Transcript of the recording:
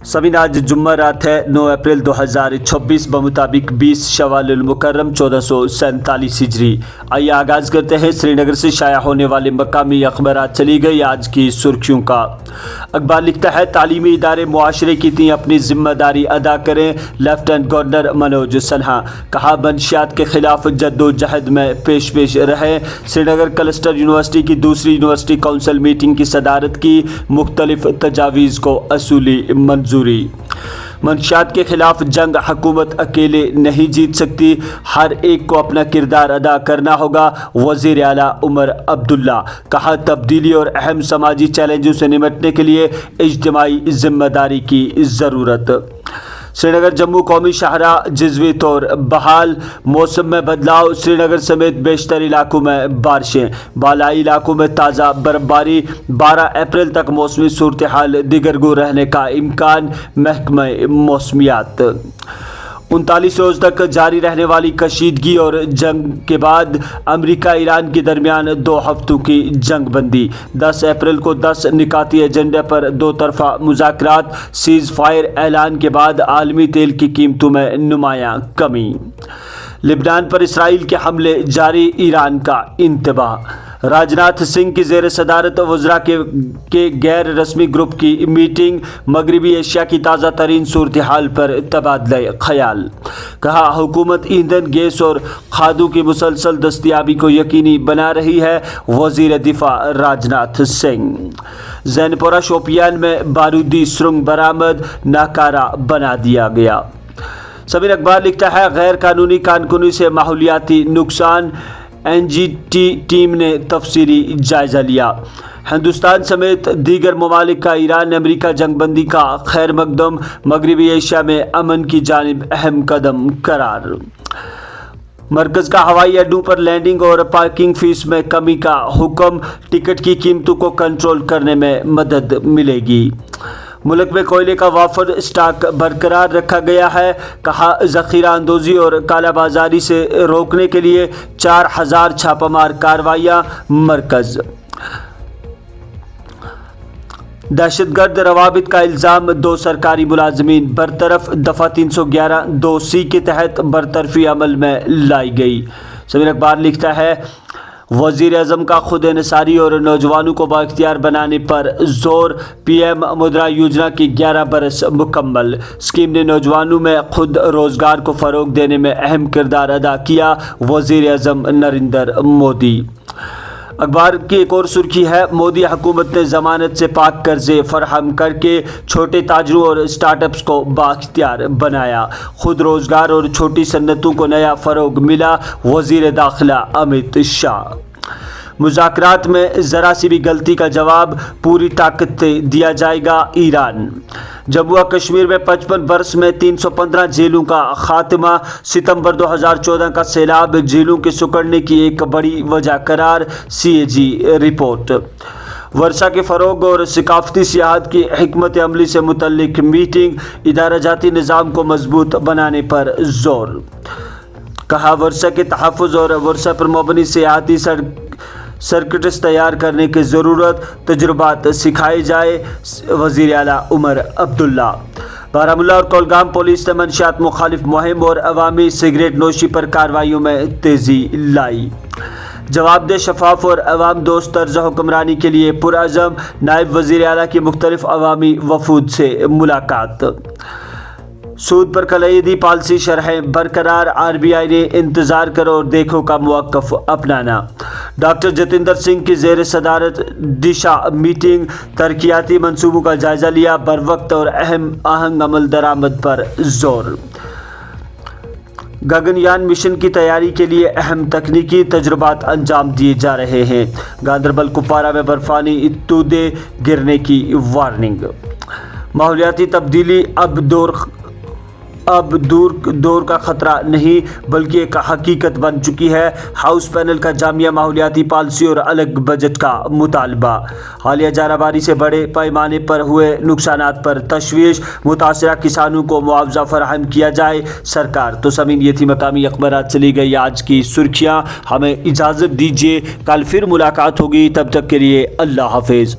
समीन आज जुम्मा रात है 9 अप्रैल 2026 बमुताबिक 20 शवाल मुकर्रम 1447 हिजरी। आइए आगाज़ करते हैं श्रीनगर से शाया होने वाले मकामी अखबारात। चली गई आज की सुर्खियों का। अखबार लिखता है तालीमी इदारे मुआशरे की थी अपनी जिम्मेदारी अदा करें। लेफ्टिनेंट गवर्नर मनोज सिन्हा कहा मंशियात के खिलाफ जद्दोजहद में पेश रहे। श्रीनगर क्लस्टर यूनिवर्सिटी की दूसरी यूनिवर्सिटी काउंसिल मीटिंग की सदारत की। मुख्तलिफ तजावीज़ को असूली मंजूरी। मंशियात के खिलाफ जंग हुकूमत अकेले नहीं जीत सकती, हर एक को अपना किरदार अदा करना होगा। वज़ीर आला उमर अब्दुल्ला कहा तब्दीली और अहम समाजी चैलेंजों से निपटने के लिए इज्तिमाई जिम्मेदारी की ज़रूरत। श्रीनगर जम्मू कौमी शाहरा जज़वी तौर बहाल। मौसम में बदलाव। श्रीनगर समेत बेशतर इलाकों में बारिशें। बालाई इलाकों में ताज़ा बर्फबारी। 12 अप्रैल तक मौसमी सूरत हाल दिगरगू रहने का इम्कान। महकमा मौसमियात 39 रोज़ तक जारी रहने वाली कशीदगी और जंग के बाद अमेरिका ईरान के दरमियान 2 हफ्तों की जंग बंदी। 10 अप्रैल को 10 निकाती एजेंडे पर 2 तरफ़ा मुज़ाकरात। सीज़ फायर ऐलान के बाद आलमी तेल की कीमतों में नुमायां कमी। लिबनान पर इसराइल के हमले जारी। ईरान का इंतबाह। राजनाथ सिंह की ज़ेर सदारत वज़रा के गैर रस्मी ग्रुप की मीटिंग। मगरबी एशिया की ताज़ा तरीन सूरत हाल पर तबादला ख़याल। कहा हुकूमत ईंधन गैस और खादों की मुसलसल दस्तियाबी को यकीनी बना रही है। वज़ीर दिफा राजनाथ सिंह। ज़ैनपुरा शोपियान में बारूदी सुरंग बरामद। नाकारा बना दिया गया। समीर अखबार लिखता है गैर कानूनी कारकुनी से माहौलियाती नुकसान। NGT टीम ने तफसीली जायज़ा लिया। हिंदुस्तान समेत दीगर ममालिक का ईरान अमेरिका जंगबंदी का खैर मकदम। मगरबी एशिया में अमन की जानिब अहम कदम करार। मरकज़ का हवाई अड्डों पर लैंडिंग और पार्किंग फीस में कमी का हुक्म। टिकट की कीमतों को कंट्रोल करने में मदद मिलेगी। मुल्क में कोयले का वाफद स्टॉक बरकरार रखा गया है। कहा ज़ख़ीरा अंदोज़ी और कालाबाजारी से रोकने के लिए 4000 छापामार कार्रवाइयाँ। मरकज़ दहशतगर्द रवाबित का इल्ज़ाम। 2 सरकारी मुलाजमीन बरतरफ। दफ़ा 311 2C के तहत बरतरफी अमल में लाई गई। समीर अखबार लिखता है वज़ीर आज़म का खुद इन्हिसारी और नौजवानों को बाइख्तियार बनाने पर ज़ोर। PM मुद्रा योजना की 11 बरस मुकम्मल। स्कीम ने नौजवानों में खुद रोज़गार को फ़रोग देने में अहम किरदार अदा किया। वज़ीर आज़म नरेंद्र मोदी। अखबार की एक और सुर्खी है मोदी हुकूमत ने ज़मानत से पाक कर्जे फराहम करके छोटे ताजरों और स्टार्टअप्स को बाख्तियार बनाया। खुद रोज़गार और छोटी सन्नतों को नया फ़रोग मिला। वज़ीर दाखिला अमित शाह। मुज़ाकरात में ज़रा सी भी गलती का जवाब पूरी ताकत से दिया जाएगा। ईरान। जम्मू कश्मीर में 55 बरस में 315 जेलों का खात्मा। सितंबर 2014 का सैलाब जेलों के सुकड़ने की एक बड़ी वजह करार। CAG report. वर्षा के फ़रोग और सकाफ़ती सियाहत की हिकमत अमली से मुतल्लिक मीटिंग। इदारा जाती निज़ाम को मजबूत बनाने पर ज़ोर। कहा वर्षा के तहफ़्फ़ुज़ और वर्षा पर मबनी सियाहती सर्किट्स तैयार करने की ज़रूरत। तजुर्बात सिखाए जाए। वज़ीर आला उमर अब्दुल्ला। बारामूला और कोलगाम पुलिस ने मंशियात मुखालिफ मुहिम और अवामी सिगरेट नोशी पर कार्रवाइयों में तेज़ी लाई। जवाबदेह शफाफ और अवाम दोस्त तर्ज हुक्मरानी के लिए पुरअज़म। नायब वज़ीर आला की मुख्तलिफ अवामी वफूद से मुलाकात। सूद पर कलईदी पॉलिसी शरहें बरकरार। RBI ने इंतज़ार करो और देखो का मौक़िफ़ अपनाना। डॉक्टर जतिंदर सिंह की ज़ेर सदारत दिशा मीटिंग। तरक्याती मंसूबों का जायज़ा लिया। बर वक्त और अहम आहंग अमल दरामद पर ज़ोर। गगनयान मिशन की तैयारी के लिए अहम तकनीकी तजुर्बात अंजाम दिए जा रहे हैं। गांदरबल कुपवारा में बर्फानी तूदे गिरने की वार्निंग। माहौलियाती तब्दीली अब दूर का ख़तरा नहीं बल्कि एक हकीकत बन चुकी है। हाउस पैनल का जामिया माहौलियाती पॉलिसी और अलग बजट का मुतालबा। हालिया जाराबारी से बड़े पैमाने पर हुए नुकसानात पर तशवीश। मुतासरा किसानों को मुआवजा फराहम किया जाए। सरकार। तो समीन ये थी मकामी अखबारात। चली गई आज की सुर्खियाँ। हमें इजाज़त दीजिए, कल फिर मुलाकात होगी। तब तक के लिए अल्लाह हाफिज़।